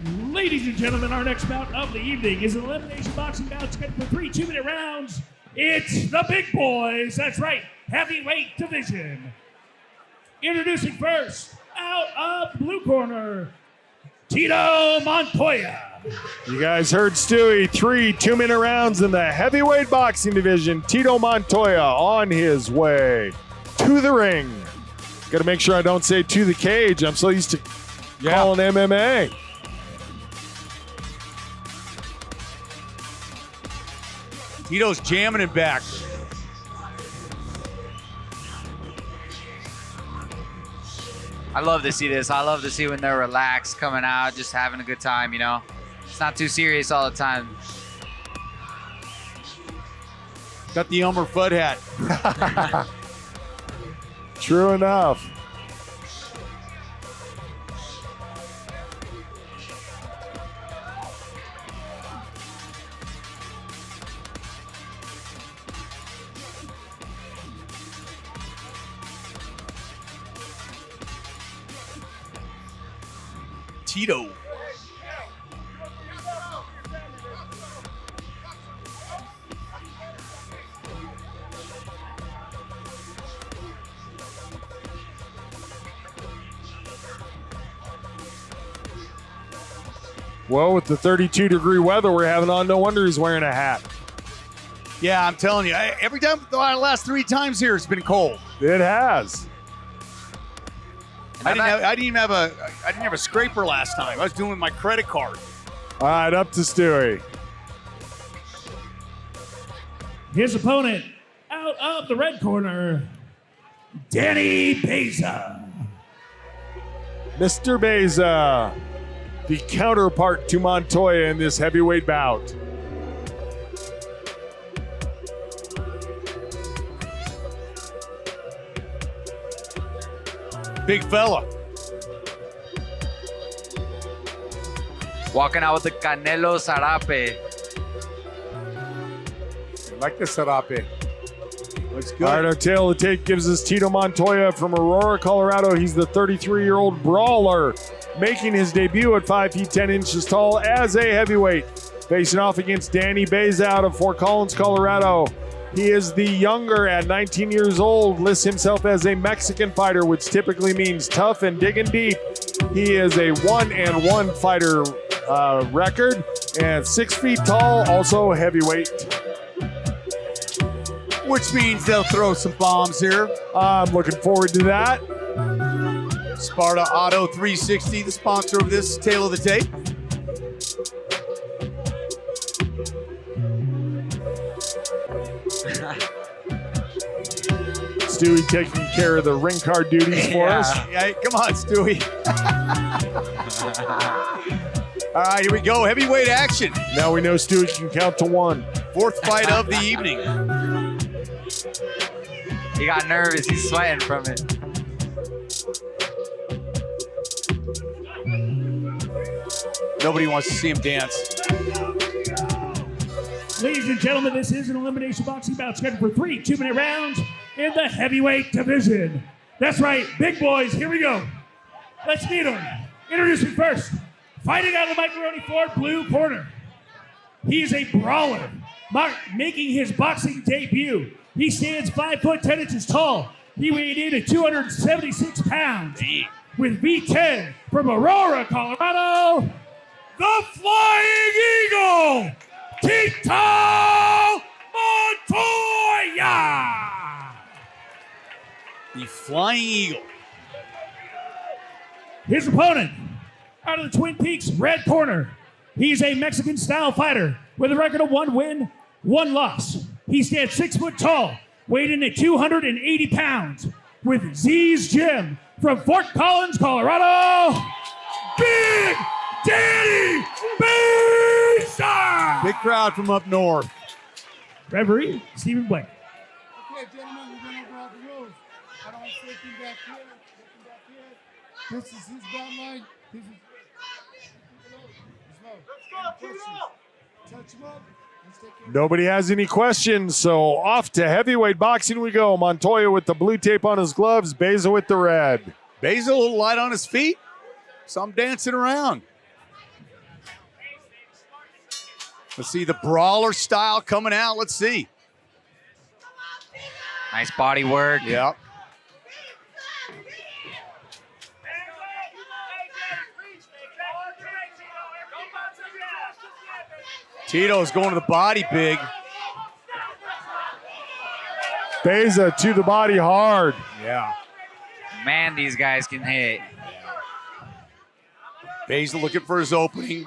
Ladies and gentlemen, our next bout of the evening is an elimination boxing bout scheduled for 3 2-minute rounds. It's the big boys, that's right, heavyweight division. Introducing first, out of the blue corner, Tito Montoya. You guys heard Stewie, 3 2-minute rounds in the heavyweight boxing division. Tito Montoya on his way to the ring. Got to make sure I don't say to the cage. I'm so used to calling MMA. Tito's jamming it back. I love to see this. I love to see when they're relaxed, coming out, just having a good time, you know? It's not too serious all the time. Got the Elmer Fudd hat. True enough. Tito. Well, with the 32-degree weather we're having on, no wonder he's wearing a hat. Yeah, I'm telling you, every time, the last 3 times here, it's been cold. It has. I didn't have a scraper last time. I was doing my credit card. All right, up to Stewie. His opponent, out of the red corner, Danny Baeza. Mr. Baeza, the counterpart to Montoya in this heavyweight bout. Big fella. Walking out with the Canelo Sarape. I like the sarape. Looks All right, good. our tail of the tape gives us Tito Montoya from Aurora, Colorado. He's the 33-year-old brawler, making his debut at 5 feet 10 inches tall as a heavyweight. Facing off against Danny Baeza out of Fort Collins, Colorado. He is the younger at 19 years old, lists himself as a Mexican fighter, which typically means tough and digging deep. He is a 1-1 fighter record and 6 feet tall, also heavyweight. Which means they'll throw some bombs here. I'm looking forward to that. Sparta Auto 360, the sponsor of this Tale of the Tape. Stewie taking care of the ring card duties for us. Yeah, come on, Stewie. All right, here we go. Heavyweight action. Now we know Stewie can count to 1. 4th fight of the evening. He got nervous. He's sweating from it. Nobody wants to see him dance. Ladies and gentlemen, this is an elimination boxing bout scheduled for 3 2-minute rounds in the heavyweight division. That's right, big boys, here we go. Let's meet them. Introducing first, fighting out of the macaroni floor, blue corner. He is a brawler, making his boxing debut. He stands 5 foot 10 inches tall. He weighed in at 276 pounds. With V10 from Aurora, Colorado, the Flying Eagle, Tito Montoya! The Flying Eagle. His opponent, out of the Twin Peaks red corner, he's a Mexican-style fighter with a record of 1 win, 1 loss. He stands 6 foot tall, weighed in at 280 pounds, with Z's Gym from Fort Collins, Colorado, Big Danny Baeza! Big crowd from up north. Referee, Stephen Blake. Okay, gentlemen, we're going over all the rules. I don't want safety back here. Safety back here. This is his bottom line. This is Let's go, Tito! Touch him up. Let's take care. Nobody has any questions, so off to heavyweight boxing we go. Montoya with the blue tape on his gloves, Baeza with the red. Baeza a little light on his feet. Some dancing around. Let's see the brawler style coming out. Let's see. Nice body work. Yeah. Tito's going to the body big. Baeza to the body hard. Yeah. Man, these guys can hit. Baeza looking for his opening.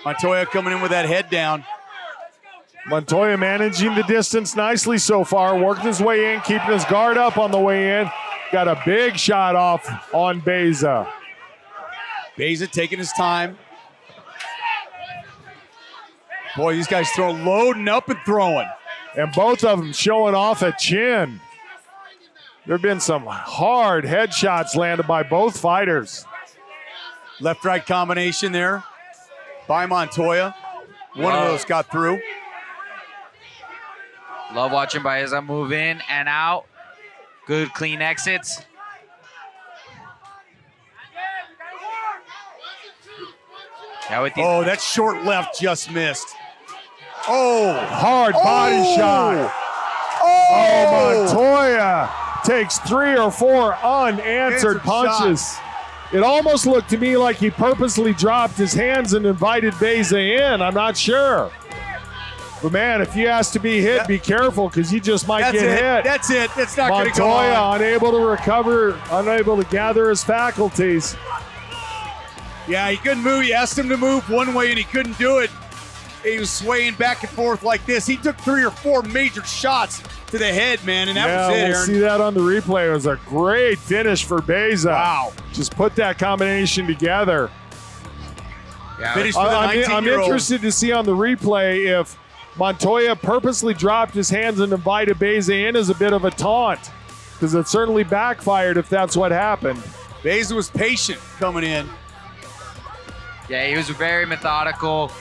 Montoya coming in with that head down. Montoya managing the distance nicely so far, working his way in, keeping his guard up on the way in. Got a big shot off on Baeza. Baeza taking his time. Boy, these guys loading up and throwing. And both of them showing off a chin. There have been some hard headshots landed by both fighters. Left-right combination there by Montoya. One of those got through. Love watching Baeza move in and out. Good, clean exits. Yeah, with these. Oh, that short left just missed. Oh, Hard body shot. Oh, Montoya takes 3 or 4 unanswered Answered punches. It almost looked to me like he purposely dropped his hands and invited Baeza in. I'm not sure. But man, if you ask to be hit, be careful because you just might get hit. That's it. That's not going to go on. Montoya unable to recover, unable to gather his faculties. Yeah, he couldn't move. You asked him to move one way and he couldn't do it. He was swaying back and forth like this. He took 3 or 4 major shots to the head, man, and that was it, we'll Aaron. see that on the replay. It was a great finish for Baeza. Wow. Just put that combination together. Yeah, Finish for the I'm 19-year-old. interested to see on the replay if Montoya purposely dropped his hands and invited Baeza in as a bit of a taunt, because it certainly backfired if that's what happened. Baeza was patient coming in. yeah, he was very methodical.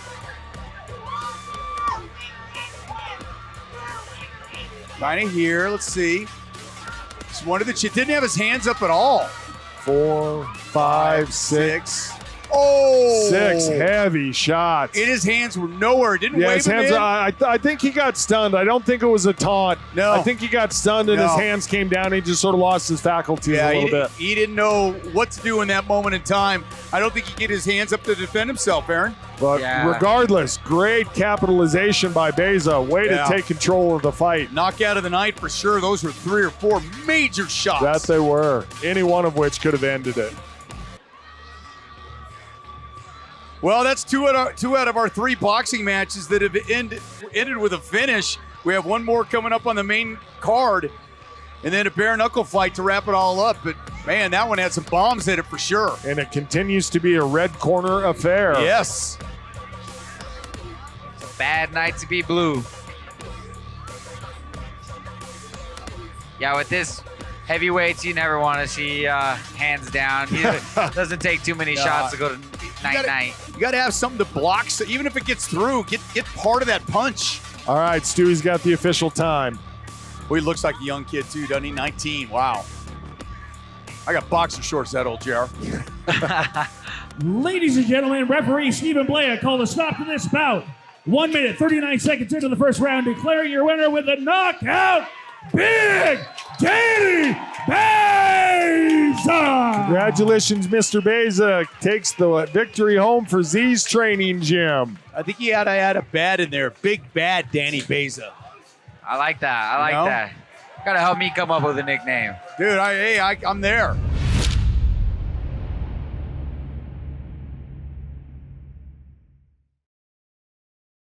Kind of here. Let's see. Just wanted to didn't have his hands up at all. 4, 5, 6. Oh! 6 heavy shots. And his hands were nowhere. Didn't Yeah, wave his him hands. in. I think he got stunned. I don't think it was a taunt. No. I think he got stunned and his No. hands came down. He just sort of lost his faculties a little bit. He didn't know what to do in that moment in time. I don't think he could get his hands up to defend himself, Aaron. But Yeah. regardless, great capitalization by Baeza. Way Yeah. to take control of the fight. Knockout of the night for sure. Those were 3 or 4 major shots. That they were. Any one of which could have ended it. Well, that's two out of our 3 boxing matches that have ended with a finish. We have one more coming up on the main card, and then a bare knuckle fight to wrap it all up. But man, that one had some bombs in it for sure. And it continues to be a red corner affair. Yes. Bad night to be blue. Yeah, with this heavyweights, you never want to see hands down. It doesn't take too many shots to go to night-night. You got to have something to block, so even if it gets through, get part of that punch. All right, Stewie's got the official time. Well, he looks like a young kid too, doesn't he? 19. Wow. I got boxer shorts, that old JR. Ladies and gentlemen, referee Stephen Blea called a stop to this bout. 1 minute, 39 seconds into the first round, declaring your winner with a knockout, Big Danny Baeza! Congratulations, Mr. Baeza. Takes the victory home for Z's training gym. I think he had to add a bad in there. Big bad Danny Baeza. I like that. I like know? that. Gotta help me come up with a nickname. Dude, I'm there.